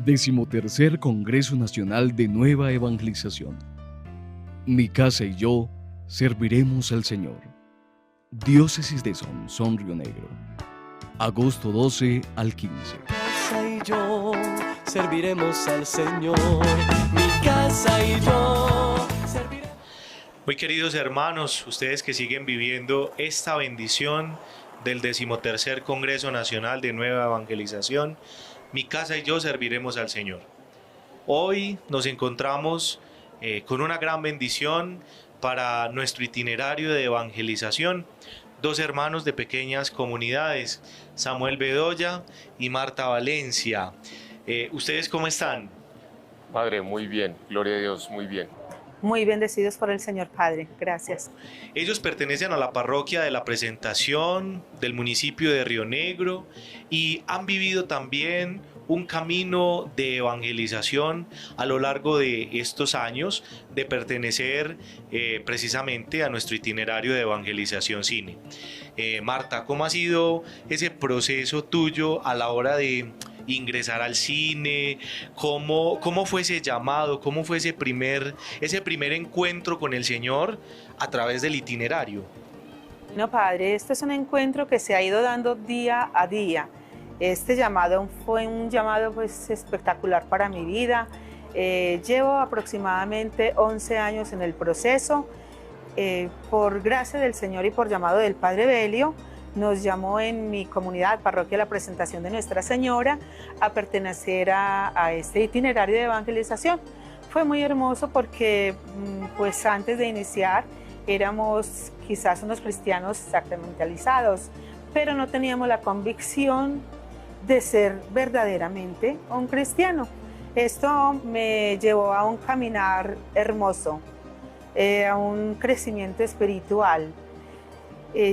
13º Congreso Nacional de Nueva Evangelización. Mi casa y yo serviremos al Señor. Diócesis de Sonsón, Río Negro. Agosto 12 al 15. Mi casa y yo serviremos al Señor. Mi casa y yo serviremos. Muy queridos hermanos, ustedes que siguen viviendo esta bendición del 13º Congreso Nacional de Nueva Evangelización, mi casa y yo serviremos al Señor. Hoy nos encontramos con una gran bendición para nuestro itinerario de evangelización. Dos hermanos de pequeñas comunidades, Samuel Bedoya y Marta Valencia. ¿Ustedes cómo están? Padre, muy bien, gloria a Dios, muy bien. Muy bendecidos por el Señor Padre, gracias. Ellos pertenecen a la parroquia de la Presentación del municipio de Río Negro y han vivido también un camino de evangelización a lo largo de estos años de pertenecer precisamente a nuestro itinerario de evangelización cine. Marta, ¿cómo ha sido ese proceso tuyo a la hora de ingresar al cine? ¿Cómo fue ese llamado? ¿Cómo fue ese primer encuentro con el Señor a través del itinerario? No, Padre, esto es un encuentro que se ha ido dando día a día. Este llamado fue un llamado pues espectacular para mi vida. Llevo aproximadamente 11 años en el proceso. Por gracia del Señor y por llamado del Padre Belio, nos llamó en mi comunidad, parroquia La Presentación de Nuestra Señora, a pertenecer a este itinerario de evangelización. Fue muy hermoso porque pues antes de iniciar éramos quizás unos cristianos sacramentalizados, pero no teníamos la convicción de ser verdaderamente un cristiano. Esto me llevó a un caminar hermoso, a un crecimiento espiritual.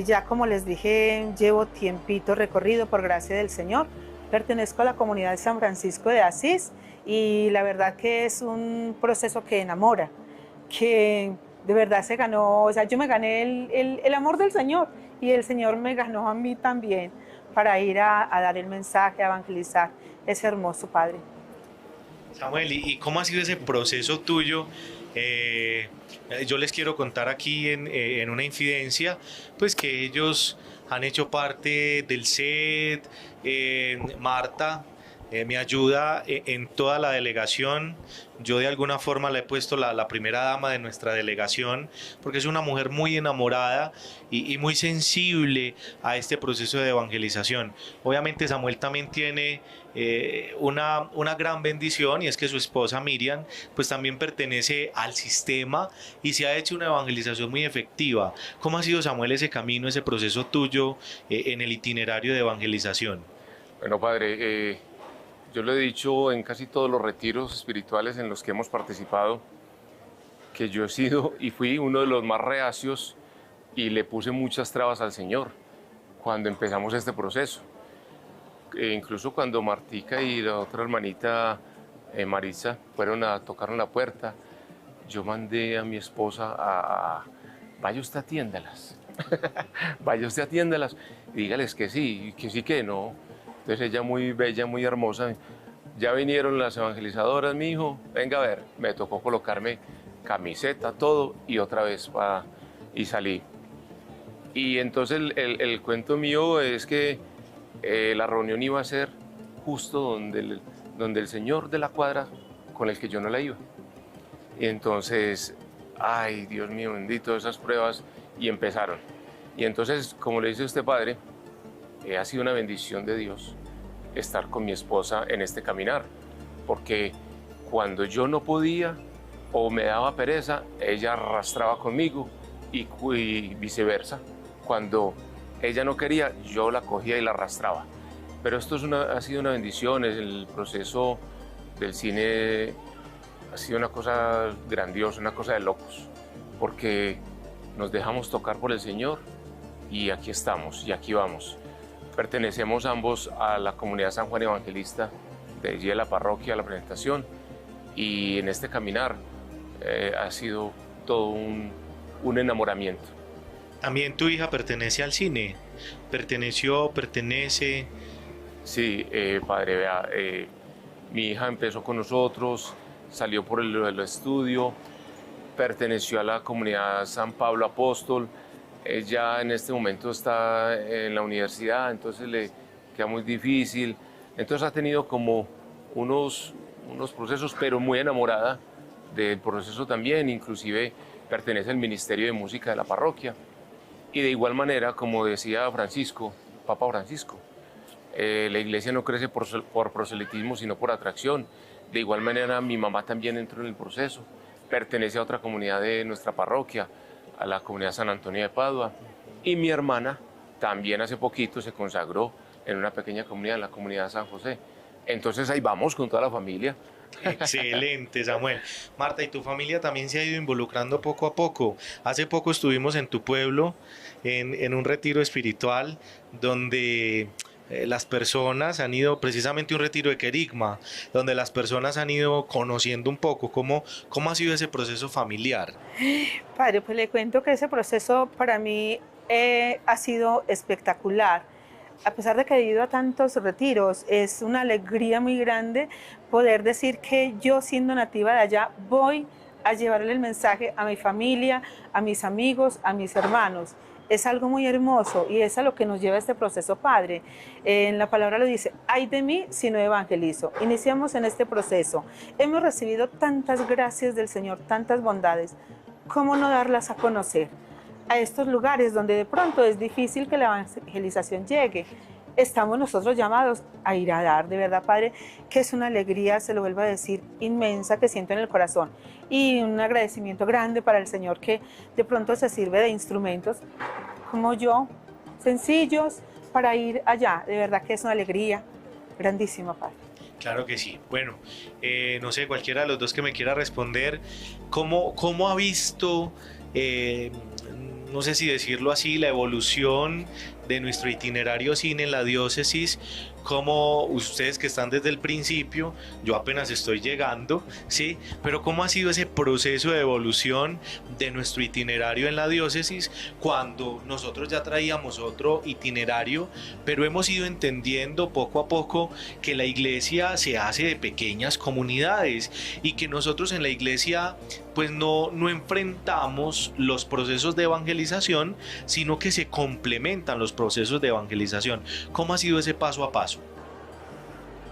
Ya como les dije, llevo tiempito recorrido por gracia del Señor. Pertenezco a la comunidad de San Francisco de Asís y la verdad que es un proceso que enamora, que de verdad se ganó, o sea, yo me gané el amor del Señor y el Señor me ganó a mí también para ir a dar el mensaje, a evangelizar. Es hermoso, Padre. Samuel, ¿y cómo ha sido ese proceso tuyo? Yo les quiero contar aquí en una infidencia, pues que ellos han hecho parte del set. Marta me ayuda en toda la delegación. Yo de alguna forma le he puesto la primera dama de nuestra delegación porque es una mujer muy enamorada y muy sensible a este proceso de evangelización. Obviamente Samuel también tiene una gran bendición, y es que su esposa Miriam pues también pertenece al sistema y se ha hecho una evangelización muy efectiva. ¿Cómo ha sido, Samuel, ese camino, ese proceso tuyo en el itinerario de evangelización? Bueno, Padre, yo lo he dicho en casi todos los retiros espirituales en los que hemos participado, que yo he sido y fui uno de los más reacios y le puse muchas trabas al Señor cuando empezamos este proceso. Incluso cuando Martica y la otra hermanita Marisa tocaron la puerta, yo mandé a mi esposa vaya usted atiéndalas, vaya usted atiéndalas, y dígales que sí, que no. Entonces ella muy bella, muy hermosa, ya vinieron las evangelizadoras, mi hijo, venga a ver, me tocó colocarme camiseta, todo, y otra vez y salí. Y entonces el cuento mío es que la reunión iba a ser justo donde el señor de la cuadra con el que yo no la iba. Y entonces, ay, Dios mío, bendito, esas pruebas, y empezaron. Y entonces, como le dice usted, Padre, ha sido una bendición de Dios estar con mi esposa en este caminar, porque cuando yo no podía o me daba pereza, ella arrastraba conmigo y viceversa. Cuando ella no quería, yo la cogía y la arrastraba. Pero esto ha sido una bendición. El proceso del cine ha sido una cosa grandiosa, una cosa de locos, porque nos dejamos tocar por el Señor y aquí estamos y aquí vamos. Pertenecemos ambos a la comunidad San Juan Evangelista de allí de la parroquia, La Presentación, y en este caminar ha sido todo un enamoramiento. También tu hija pertenece al cine, pertenece. Sí, Padre, vea, Mi hija empezó con nosotros, salió por el estudio, perteneció a la comunidad San Pablo Apóstol. Ella en este momento está en la universidad, entonces le queda muy difícil. Entonces ha tenido como unos procesos, pero muy enamorada del proceso también. Inclusive pertenece al Ministerio de Música de la parroquia. Y de igual manera, como decía Francisco, Papa Francisco, la iglesia no crece por proselitismo, sino por atracción. De igual manera, mi mamá también entró en el proceso. Pertenece a otra comunidad de nuestra parroquia, a la comunidad San Antonio de Padua. Y mi hermana también hace poquito se consagró en una pequeña comunidad, en la comunidad San José. Entonces ahí vamos con toda la familia. Excelente, Samuel. Marta, ¿y tu familia también se ha ido involucrando poco a poco? Hace poco estuvimos en tu pueblo en un retiro espiritual donde las personas han ido, precisamente un retiro de querigma, donde las personas han ido conociendo un poco cómo ha sido ese proceso familiar. Padre, pues le cuento que ese proceso para mí ha sido espectacular. A pesar de que he ido a tantos retiros, es una alegría muy grande poder decir que yo, siendo nativa de allá, voy a llevarle el mensaje a mi familia, a mis amigos, a mis hermanos. Es algo muy hermoso y es a lo que nos lleva este proceso, Padre. En la palabra lo dice: ay de mí si no evangelizo. Iniciamos en este proceso. Hemos recibido tantas gracias del Señor, tantas bondades. ¿Cómo no darlas a conocer a estos lugares donde de pronto es difícil que la evangelización llegue? Estamos nosotros llamados a ir a dar, de verdad, Padre, que es una alegría, se lo vuelvo a decir, inmensa que siento en el corazón, y un agradecimiento grande para el Señor que de pronto se sirve de instrumentos como yo, sencillos, para ir allá. De verdad que es una alegría grandísima, Padre. Claro que sí. Bueno, no sé, cualquiera de los dos que me quiera responder, ¿cómo ha visto, no sé si decirlo así, la evolución de nuestro itinerario cine en la diócesis? Como ustedes que están desde el principio, yo apenas estoy llegando, ¿sí? Pero ¿cómo ha sido ese proceso de evolución de nuestro itinerario en la diócesis cuando nosotros ya traíamos otro itinerario, pero hemos ido entendiendo poco a poco que la iglesia se hace de pequeñas comunidades y que nosotros en la iglesia pues no enfrentamos los procesos de evangelización, sino que se complementan los procesos de evangelización? ¿Cómo ha sido ese paso a paso?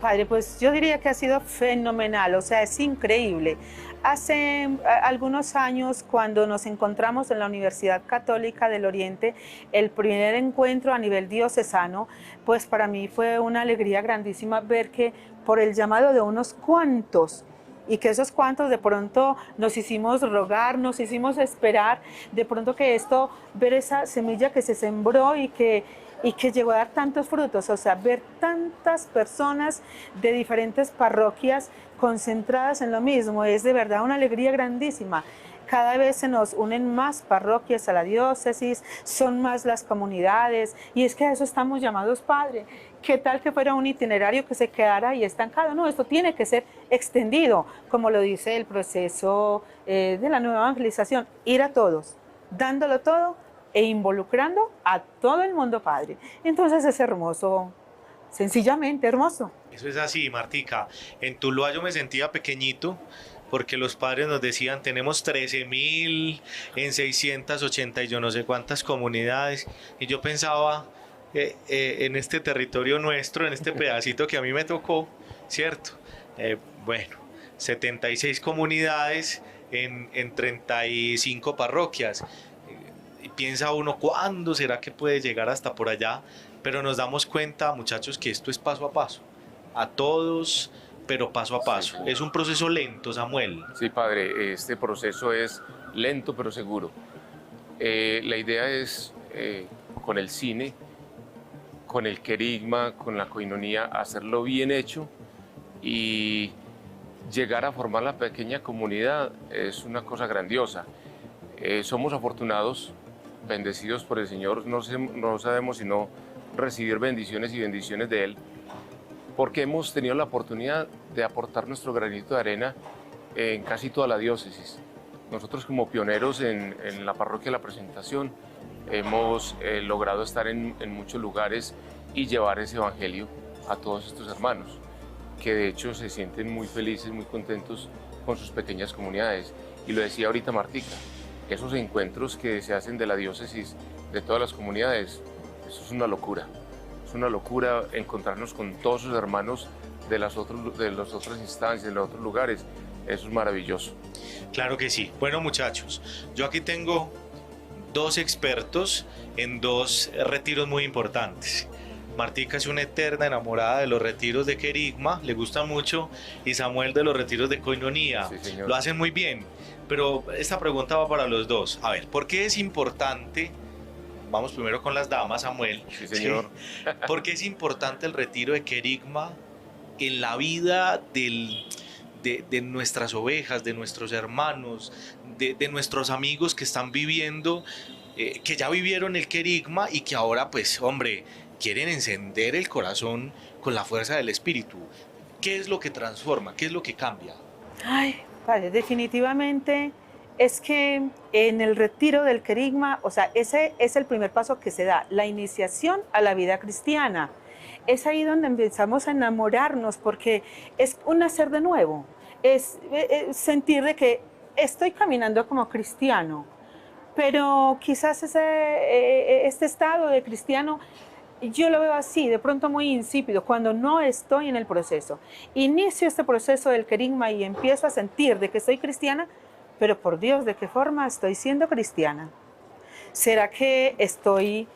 Padre, pues yo diría que ha sido fenomenal, o sea, es increíble. Hace algunos años, cuando nos encontramos en la Universidad Católica del Oriente, el primer encuentro a nivel diocesano, pues para mí fue una alegría grandísima ver que por el llamado de unos cuantos, y que esos cuantos de pronto nos hicimos rogar, nos hicimos esperar, de pronto que esto, ver esa semilla que se sembró y que llegó a dar tantos frutos, o sea, ver tantas personas de diferentes parroquias concentradas en lo mismo, es de verdad una alegría grandísima. Cada vez se nos unen más parroquias a la diócesis, son más las comunidades, y es que a eso estamos llamados, Padre. ¿Qué tal que fuera un itinerario que se quedara ahí estancado? No, esto tiene que ser extendido, como lo dice el proceso de la nueva evangelización, ir a todos, dándolo todo e involucrando a todo el mundo, Padre. Entonces es hermoso, sencillamente hermoso. Eso es así, Martica. En Tuluá yo me sentía pequeñito porque los padres nos decían: tenemos 13.000 en 680 y yo no sé cuántas comunidades, y yo pensaba en este territorio nuestro, en este pedacito que a mí me tocó, ¿cierto? Bueno, 76 comunidades en 35 parroquias. Y piensa uno, ¿cuándo será que puede llegar hasta por allá? Pero nos damos cuenta, muchachos, que esto es paso a paso, a todos, pero paso a paso. Sí. Es un proceso lento, Samuel. Sí, Padre, este proceso es lento pero seguro. La idea es, con el cine, con el querigma, con la coinonía, hacerlo bien hecho y llegar a formar la pequeña comunidad es una cosa grandiosa. Somos afortunados, bendecidos por el Señor, no sabemos sino recibir bendiciones y bendiciones de Él, porque hemos tenido la oportunidad de aportar nuestro granito de arena en casi toda la diócesis. Nosotros, como pioneros en la parroquia de la Presentación, hemos logrado estar en muchos lugares y llevar ese evangelio a todos estos hermanos. que de hecho se sienten muy felices, muy contentos con sus pequeñas comunidades. Y lo decía ahorita Martica, esos encuentros que se hacen de la diócesis, de todas las comunidades, eso es una locura. Es una locura encontrarnos con todos sus hermanos de las otras instancias, de los otros lugares. Eso es maravilloso. Claro que sí. Bueno, muchachos, yo aquí tengo dos expertos en dos retiros muy importantes. Martica es una eterna enamorada de los retiros de Querigma, le gusta mucho, y Samuel de los retiros de Coinonía. Sí, señor. Lo hacen muy bien, pero esta pregunta va para los dos. A ver, ¿por qué es importante? Vamos primero con las damas, Samuel. Sí, señor. ¿Sí? ¿Por qué es importante el retiro de Querigma en la vida de nuestras ovejas, de nuestros hermanos, de nuestros amigos que están viviendo, que ya vivieron el querigma y que ahora, pues, hombre, quieren encender el corazón con la fuerza del Espíritu? ¿Qué es lo que transforma? ¿Qué es lo que cambia? Ay, padre, definitivamente es que en el retiro del querigma, o sea, ese es el primer paso que se da, la iniciación a la vida cristiana. Es ahí donde empezamos a enamorarnos, porque es un nacer de nuevo, es sentir de que estoy caminando como cristiano, pero quizás este estado de cristiano yo lo veo así, de pronto muy insípido, cuando no estoy en el proceso. Inicio este proceso del querigma y empiezo a sentir de que soy cristiana, pero por Dios, ¿de qué forma estoy siendo cristiana? ¿Será que estoy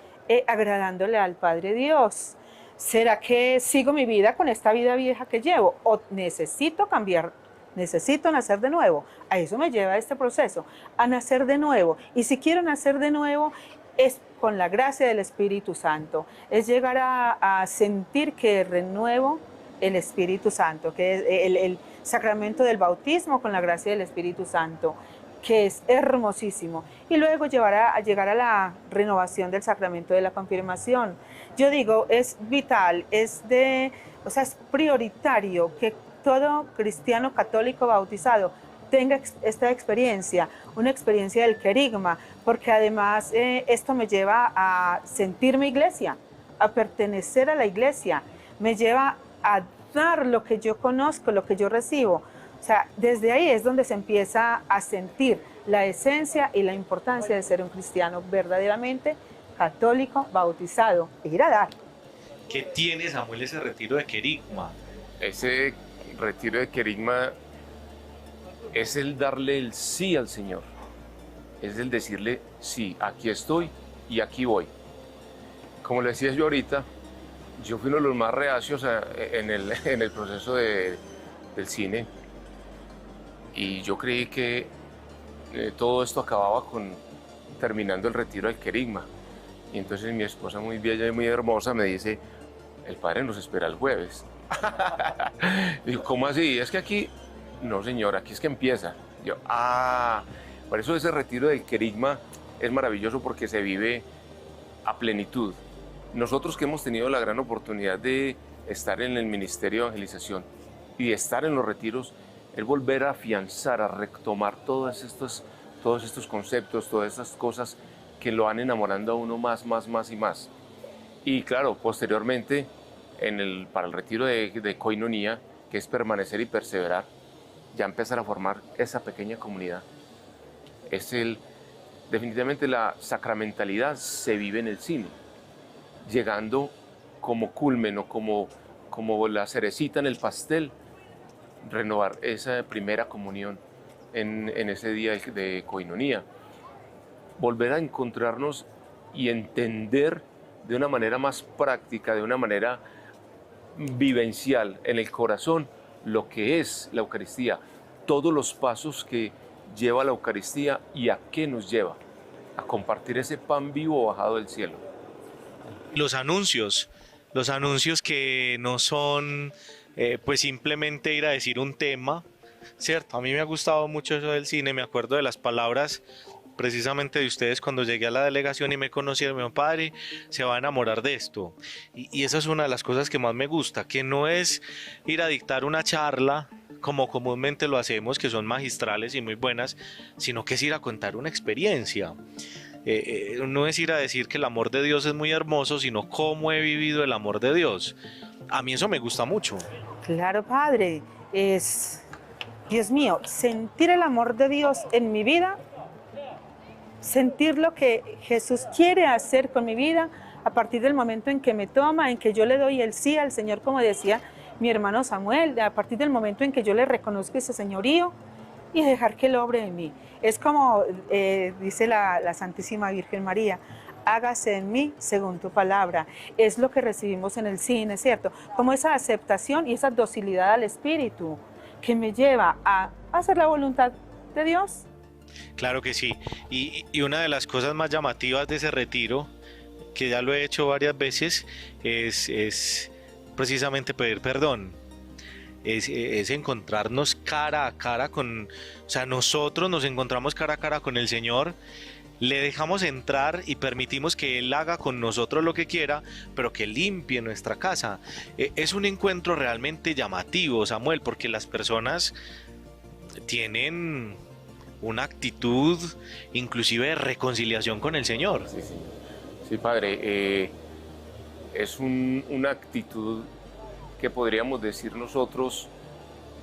agradándole al Padre Dios? ¿Será que sigo mi vida con esta vida vieja que llevo? ¿O necesito cambiar? ¿Necesito nacer de nuevo? A eso me lleva este proceso, a nacer de nuevo. Y si quiero nacer de nuevo, es con la gracia del Espíritu Santo. Es llegar a sentir que renuevo el Espíritu Santo, que es el sacramento del bautismo con la gracia del Espíritu Santo, que es hermosísimo. Y luego llegar a la renovación del sacramento de la confirmación. Yo digo, es vital, es prioritario que todo cristiano católico bautizado tenga esta experiencia, una experiencia del querigma, porque además esto me lleva a sentirme iglesia, a pertenecer a la iglesia, me lleva a dar lo que yo conozco, lo que yo recibo. O sea, desde ahí es donde se empieza a sentir la esencia y la importancia de ser un cristiano verdaderamente católico, bautizado, e ir a dar. ¿Qué tiene, Samuel, ese retiro de querigma? Ese retiro de querigma es el darle el sí al Señor. Es el decirle, sí, aquí estoy y aquí voy. Como le decía yo ahorita, yo fui uno de los más reacios en el proceso del cine, y yo creí que todo esto acababa terminando el retiro del querigma. Y entonces mi esposa, muy bella y muy hermosa, me dice, el padre nos espera el jueves. Digo, ¿cómo así? Es que aquí, no señor, aquí es que empieza. Yo, por eso ese retiro del querigma es maravilloso, porque se vive a plenitud. Nosotros que hemos tenido la gran oportunidad de estar en el Ministerio de Evangelización y de estar en los retiros, es volver a afianzar, a retomar todos estos conceptos, todas estas cosas que lo van enamorando a uno más y más. Y claro, posteriormente, para el retiro de Coinonía, que es permanecer y perseverar, ya empezar a formar esa pequeña comunidad. Definitivamente la sacramentalidad se vive en el cine, llegando como culmen o como la cerecita en el pastel, renovar esa primera comunión en ese día de Coinonía. Volver a encontrarnos y entender de una manera más práctica, de una manera vivencial en el corazón, lo que es la Eucaristía, todos los pasos que lleva la Eucaristía y a qué nos lleva, a compartir ese pan vivo bajado del cielo. Los anuncios que no son pues simplemente ir a decir un tema, ¿cierto? A mí me ha gustado mucho eso del cine, me acuerdo de las palabras precisamente de ustedes cuando llegué a la delegación y me conocieron. Mi padre se va a enamorar de esto, y esa es una de las cosas que más me gusta, que no es ir a dictar una charla como comúnmente lo hacemos, que son magistrales y muy buenas, sino que es ir a contar una experiencia. No es ir a decir que el amor de Dios es muy hermoso, sino cómo he vivido el amor de Dios. A mí eso me gusta mucho. Claro, Padre, es, Dios mío, sentir el amor de Dios en mi vida, sentir lo que Jesús quiere hacer con mi vida a partir del momento en que me toma, en que yo le doy el sí al Señor, como decía mi hermano Samuel, a partir del momento en que yo le reconozco ese señorío y dejar que Él obre en mí. Es como dice la Santísima Virgen María, hágase en mí según tu palabra. Es lo que recibimos en el cine, ¿cierto? Como esa aceptación y esa docilidad al Espíritu que me lleva a hacer la voluntad de Dios. Claro que sí. Y una de las cosas más llamativas de ese retiro, que ya lo he hecho varias veces, es precisamente pedir perdón. Es encontrarnos cara a cara con, o sea, nosotros nos encontramos cara a cara con el Señor, le dejamos entrar y permitimos que Él haga con nosotros lo que quiera, pero que limpie nuestra casa. Es un encuentro realmente llamativo, Samuel, porque las personas tienen una actitud inclusive de reconciliación con el Señor. Sí, sí. Sí, padre, es una actitud que podríamos decir nosotros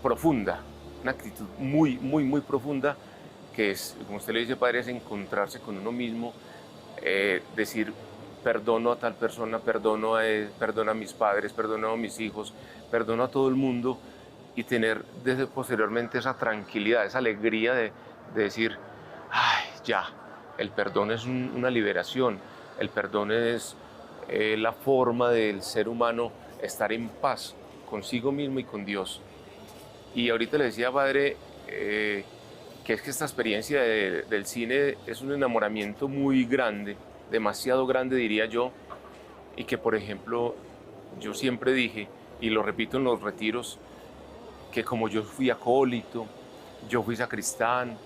profunda, una actitud muy, muy, muy profunda, que es, como usted le dice, padre, es encontrarse con uno mismo, decir, perdono a tal persona, perdono a él, perdono a mis padres, perdono a mis hijos, perdono a todo el mundo, y tener posteriormente esa tranquilidad, esa alegría de decir, ay, ya, el perdón es una liberación, el perdón es la forma del ser humano estar en paz consigo mismo y con Dios. Y ahorita le decía, padre, que es que esta experiencia del cine es un enamoramiento muy grande, demasiado grande diría yo, y que por ejemplo yo siempre dije, y lo repito en los retiros, que como yo fui acólito, yo fui sacristán,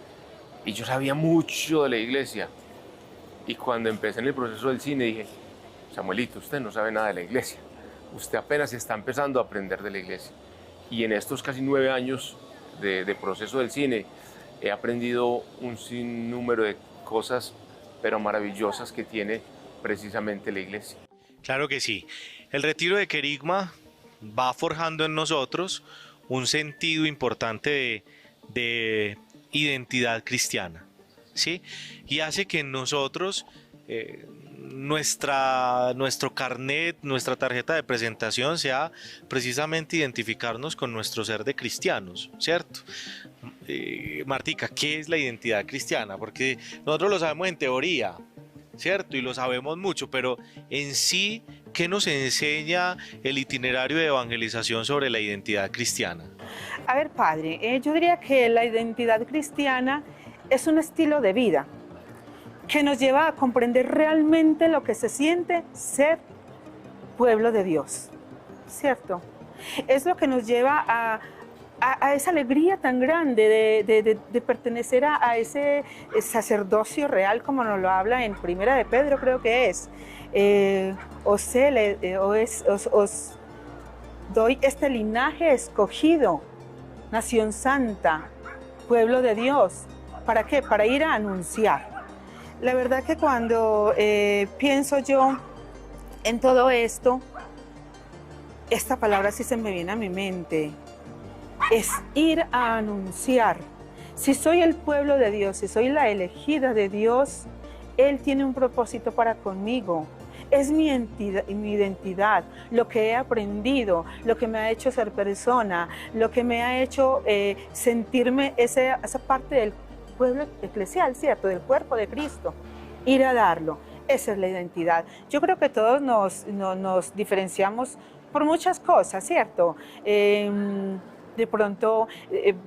y yo sabía mucho de la iglesia, y cuando empecé en el proceso del cine dije, Samuelito, usted no sabe nada de la iglesia, usted apenas está empezando a aprender de la iglesia. Y en estos casi 9 años de proceso del cine he aprendido un sinnúmero de cosas, pero maravillosas, que tiene precisamente la iglesia. Claro que sí. El retiro de Querigma va forjando en nosotros un sentido importante de identidad cristiana, ¿sí? Y hace que en nosotros nuestro carnet, nuestra tarjeta de presentación sea precisamente identificarnos con nuestro ser de cristianos, ¿cierto? Martica, ¿qué es la identidad cristiana? Porque nosotros lo sabemos en teoría, ¿cierto? Y lo sabemos mucho, pero en sí, ¿qué nos enseña el itinerario de evangelización sobre la identidad cristiana? A ver, padre, yo diría que la identidad cristiana es un estilo de vida que nos lleva a comprender realmente lo que se siente ser pueblo de Dios, ¿cierto? Es lo que nos lleva a esa alegría tan grande de pertenecer a ese sacerdocio real, como nos lo habla en Primera de Pedro, creo que es. Os doy este linaje escogido, nación santa, pueblo de Dios. ¿Para qué? Para ir a anunciar. La verdad que cuando pienso yo en todo esto, esta palabra sí se me viene a mi mente. Es ir a anunciar. Si soy el pueblo de Dios, si soy la elegida de Dios, Él tiene un propósito para conmigo. Es mi identidad, lo que he aprendido, lo que me ha hecho ser persona, lo que me ha hecho sentirme esa parte del pueblo eclesial, ¿cierto? Del cuerpo de Cristo. Ir a darlo. Esa es la identidad. Yo creo que todos nos diferenciamos por muchas cosas, ¿cierto? De pronto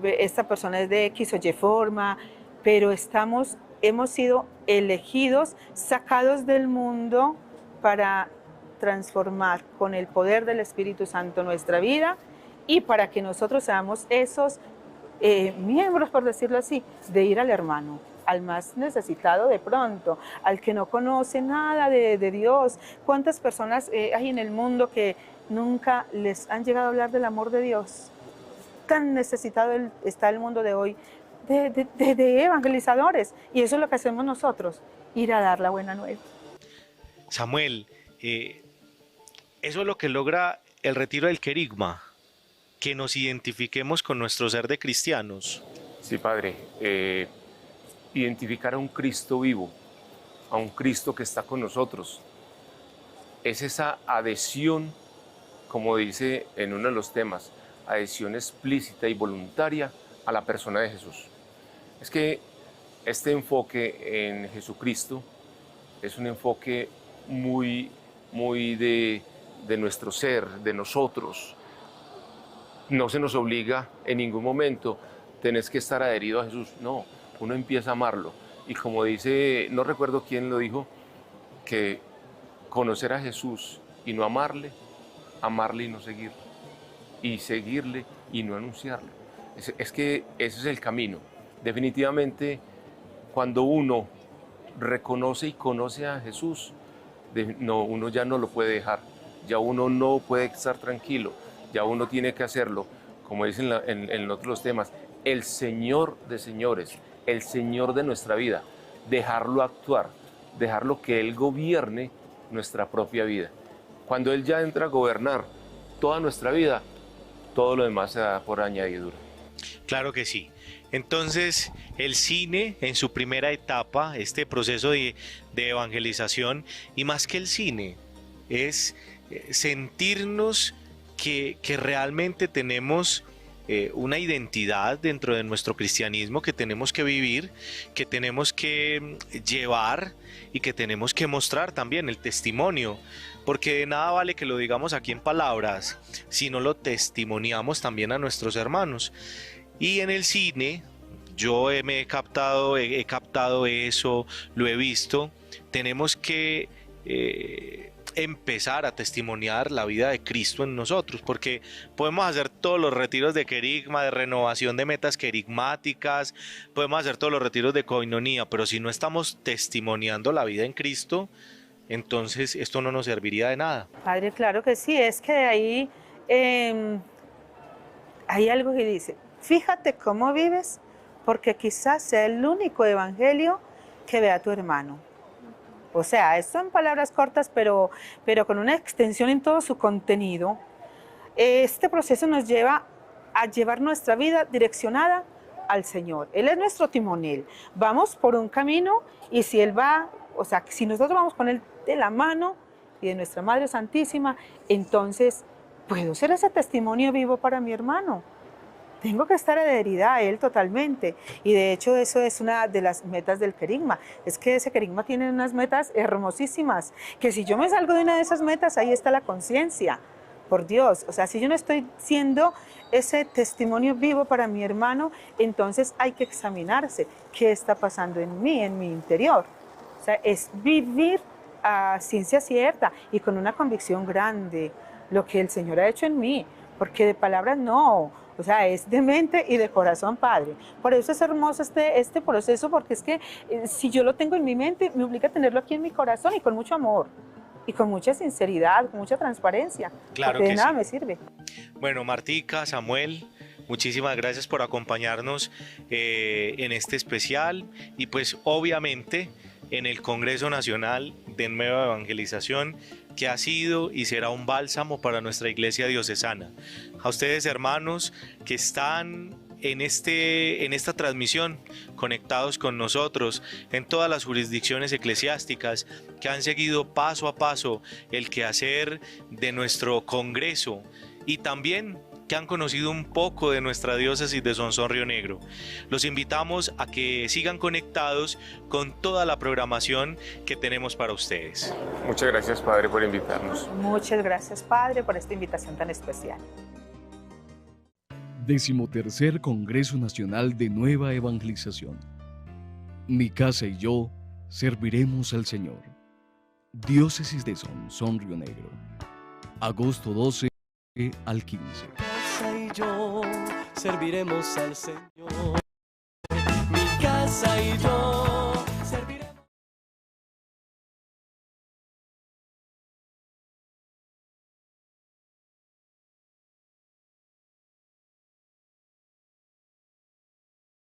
esta persona es de X o Y forma, pero hemos sido elegidos, sacados del mundo para transformar con el poder del Espíritu Santo nuestra vida y para que nosotros seamos esos miembros, por decirlo así, de ir al hermano, al más necesitado de pronto, al que no conoce nada de Dios. ¿Cuántas personas hay en el mundo que nunca les han llegado a hablar del amor de Dios? Tan necesitado está el mundo de hoy de evangelizadores, y eso es lo que hacemos nosotros, ir a dar la buena nueva. Samuel, eso es lo que logra el retiro del Querigma, que nos identifiquemos con nuestro ser de cristianos. Sí, Padre, identificar a un Cristo vivo, a un Cristo que está con nosotros, es esa adhesión, como dice en uno de los temas, adhesión explícita y voluntaria a la persona de Jesús. Es que este enfoque en Jesucristo es un enfoque muy de nuestro ser, de nosotros. No se nos obliga en ningún momento, tenés que estar adherido a Jesús. No, uno empieza a amarlo. Y como dice, no recuerdo quién lo dijo, que conocer a Jesús y no amarle, amarle y no seguirle, y seguirle y no anunciarle. Es que ese es el camino. Definitivamente, cuando uno reconoce y conoce a Jesús, uno ya no lo puede dejar, ya uno no puede estar tranquilo, ya uno tiene que hacerlo, como dicen en otros temas, el Señor de señores, el Señor de nuestra vida, dejarlo actuar, dejarlo que Él gobierne nuestra propia vida. Cuando Él ya entra a gobernar toda nuestra vida, todo lo demás se da por añadidura. Claro que sí. Entonces, el cine en su primera etapa, este proceso de evangelización, y más que el cine, es sentirnos que realmente tenemos una identidad dentro de nuestro cristianismo que tenemos que vivir, que tenemos que llevar y que tenemos que mostrar también el testimonio, porque de nada vale que lo digamos aquí en palabras, si no lo testimoniamos también a nuestros hermanos. Y en el cine, yo he captado eso, lo he visto, tenemos que empezar a testimoniar la vida de Cristo en nosotros, porque podemos hacer todos los retiros de querigma, de renovación de metas querigmáticas, podemos hacer todos los retiros de coinonía, pero si no estamos testimoniando la vida en Cristo, entonces esto no nos serviría de nada. Padre, claro que sí, es que ahí hay algo que dice, fíjate cómo vives, porque quizás sea el único evangelio que vea tu hermano. O sea, esto en palabras cortas, pero con una extensión en todo su contenido. Este proceso nos lleva a llevar nuestra vida direccionada al Señor. Él es nuestro timonel. Vamos por un camino y si Él va, o sea, si nosotros vamos con Él de la mano y de nuestra Madre Santísima, entonces puedo ser ese testimonio vivo para mi hermano. Tengo que estar adherida a Él totalmente. Y de hecho eso es una de las metas del querigma. Es que ese querigma tiene unas metas hermosísimas, que si yo me salgo de una de esas metas, ahí está la conciencia. Por Dios, o sea, si yo no estoy siendo ese testimonio vivo para mi hermano, entonces hay que examinarse qué está pasando en mí, en mi interior. O sea, es vivir a ciencia cierta y con una convicción grande lo que el Señor ha hecho en mí, porque de palabras no. O sea, es de mente y de corazón, Padre. Por eso es hermoso este proceso, porque es que si yo lo tengo en mi mente, me obliga a tenerlo aquí en mi corazón y con mucho amor, y con mucha sinceridad, con mucha transparencia. Claro porque que de nada sí. me sirve. Bueno, Martica, Samuel, muchísimas gracias por acompañarnos en este especial y pues obviamente en el Congreso Nacional de Nueva Evangelización, que ha sido y será un bálsamo para nuestra iglesia diocesana. A ustedes, hermanos, que están en esta transmisión, conectados con nosotros en todas las jurisdicciones eclesiásticas, que han seguido paso a paso el quehacer de nuestro Congreso y también que han conocido un poco de nuestra diócesis de Sonsón Río Negro. Los invitamos a que sigan conectados con toda la programación que tenemos para ustedes. Muchas gracias, Padre, por invitarnos. Muchas gracias, Padre, por esta invitación tan especial. 13º Congreso Nacional de Nueva Evangelización. Mi casa y yo serviremos al Señor. Diócesis de Sonsón Río Negro. Agosto 12 al 15. Y yo serviremos al Señor. Mi casa y yo